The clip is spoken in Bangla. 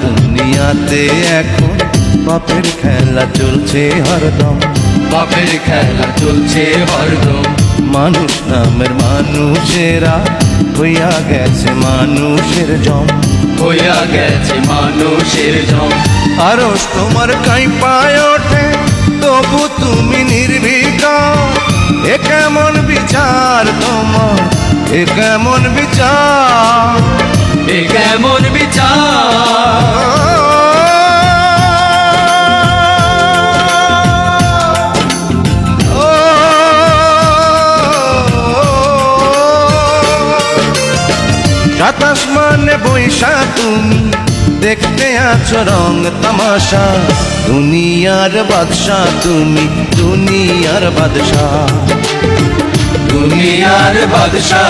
দুনিয়াতে এখন পাপের খেলা চলছে হরদম, পাপের খেলা চলছে হরদম। মানুষ নামের মানুষেরা হইয়া গেছে মানুষের জম, হইয়া গেছে মানুষের জম। আরস তোমার কাঁপায় ওঠে তবু তুমি নির্বিকার। এ কেমন বিচার তোমার, এ কেমন বিচার, এ কেমন বিচার। সাতাশ মানে বৈশা তুমি দেখতে আছো রং তামাশা। দুনিয়ার বাদশা তুমি, দুনিয়ার বাদশা, দুনিয়ার বাদশা।